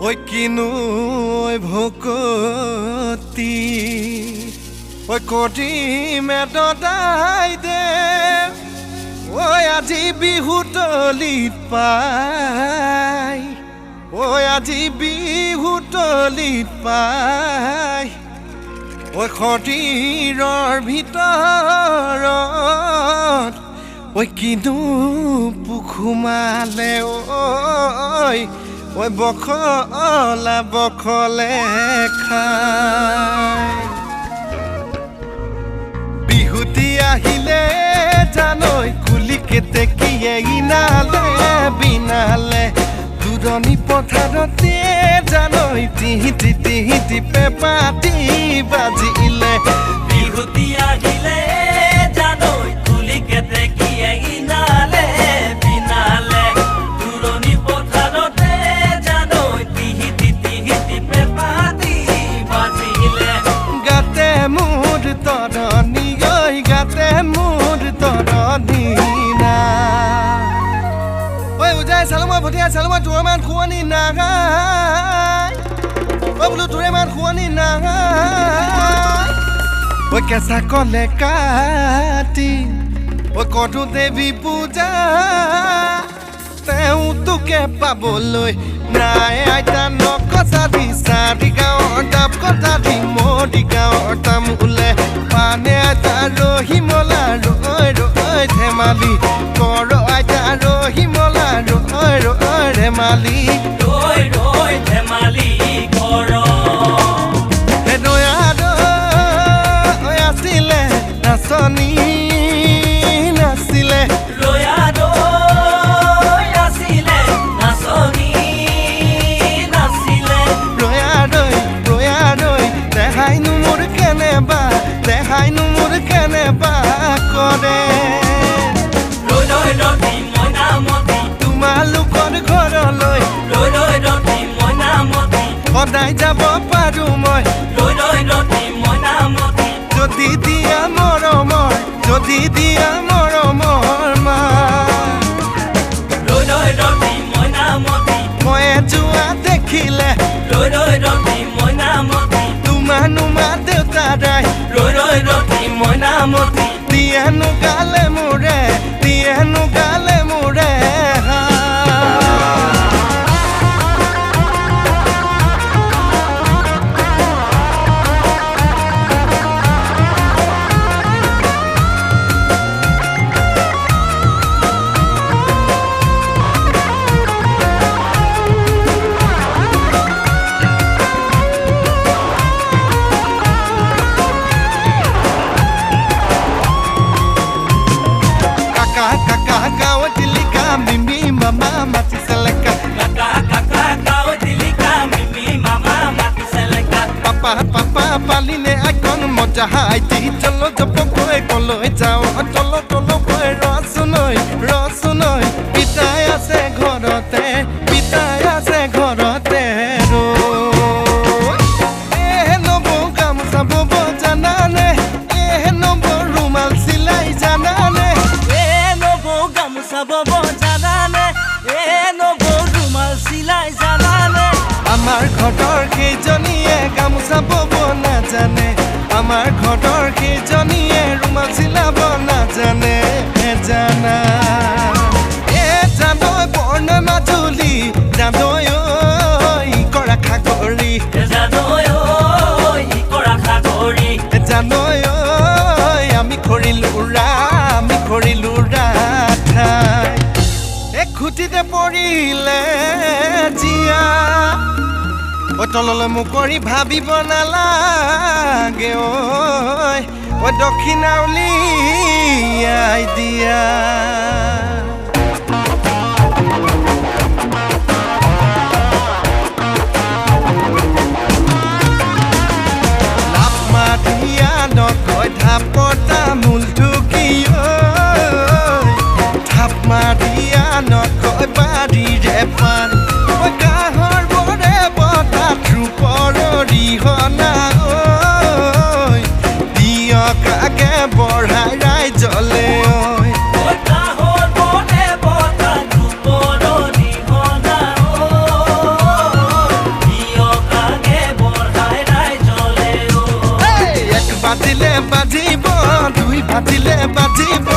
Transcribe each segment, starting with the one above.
Oi kinu oi bhokoti Oi koti me dodai de Oi aji bihutolit pai Oi aji bihutolit pai Oi khotiror bhitorot Oi kinu pukhumale oi Oi bokhola bokhole khai Bihuti ahile janoi kuli kete kiye inale binale Duroni potharote janoi tihiti tihiti pepati bajile Bihuti ahile janoi kuli kete kiye inale binale Duroni potharote janoi tihiti tihiti pepati bajile Gate mur toroni oi gate mur toroni na Oi ujai salama bhotia salama tuaman khuani na gai Oi bulu tureman khuani na gai Oi kaisa kole kati Oi kotu devi puja Teu tuke paboloi Nai aita no kosa di sari gao Dap kota di modi gao Tam ule Pane aita rohi mola Roi roi themali Koro aita rohi mola Roi roi themali Roi roi themali koro Edoyado Oyasile Nasoni Nasile Royado yasile nasoni nasile Royadoi Tehai numur keneba Tehai numur keneba Kore Roi roti moina moti Tumalu kore koroloi Roi roti moina moti Kodai jabo paru moi Roi roti moina moti Jodi dia moromor Jodi dia moromor ma Roi roti moina moti Moe jua dekhile Roi roti moina moti Tumanuma deutarai Roi roti moina moti Tienu gale mure ha Kaka watilika mimi mama matiseleka Kaka watilika mimi mama matiseleka Papa paline aikon moja haiti Cholo jopo koe koloi jao Cholo koe rosunoi Pitaya se ghorote roi nobo gamusa bobo janane nobo rumal silai janane Sabobo janane nobo rumal silai janane Amar ঘৰৰ কেইজনীয়ে গামোচা বব নাজানে Amar ঘৰৰ কেইজনীয়ে ৰুমাল চিলাব নাজানে জানা জানৈ বৰ্ণ মাজুলী জানৈ ঐ কৰা খাগৰি জানৈ ঐ কৰা খাগৰি জানৈ ঐ আমি খৰিলো ৰাঠাই এক খুটিতে পৰিলে জিয়া Oi tolole mukori bhabibo nalage oi dokhina uliyai dia Lapma dia nokoi thapota multhuki Thapma dia nokoi badi repan Oi kahor bore bota Truporori hona Dia kage borhai rai jole Oi kahor বাজিলে বাজিব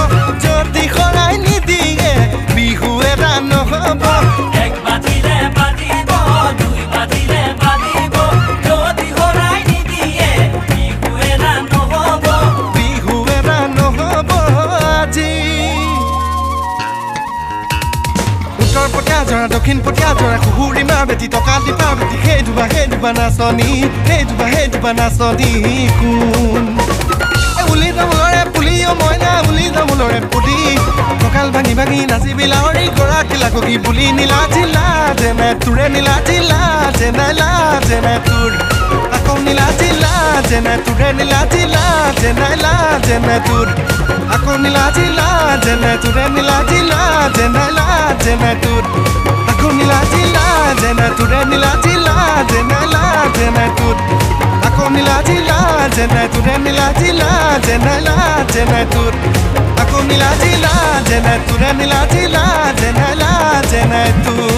যদি খৰাই নিদিয়ে বিহু এটা নহ'ব এক বাজিলে বাজিব দুই বাজিলে বাজিব যদি হৰাই নিদিয়ে বিহু এটা নহ'ব বিহু এটা নহ'ব আজি উত্তৰ পতিয়া জৰা দক্ষিণ পতিয়া জৰা কুহুৰি মাৰ বেটি টকা দিবা বেটি সেই দুবা নাচনী সেই দুবা নাচনী কোন উলি তামোলৰে পুলি মইনা উলি তামোলৰে পুলি কঁকাল ভাঙি ভাঙি নাচিবি লাহৰি গৰাকী লাগি বুলি নীলা জিলা যেনে তোৰে নীলা জিলা যেনে তোৰ আকৌ নীলা জিলা যেনে তোৰে নীলা জিলা যেনে তোৰ আকৌ নীলা জিলা যেনে তোৰে নীলা জিলা যেনে তোৰ আকৌ নীলা জিলা যেনে তোৰে নীলা জিলা যেনে তোৰ আকৌ নীলা জিলা যেনে তোৰে নীলা জিলা যেনে তোৰ আকৌ নীলা জিলা যেনে তোৰে নীলা জিলা যেনে তোৰ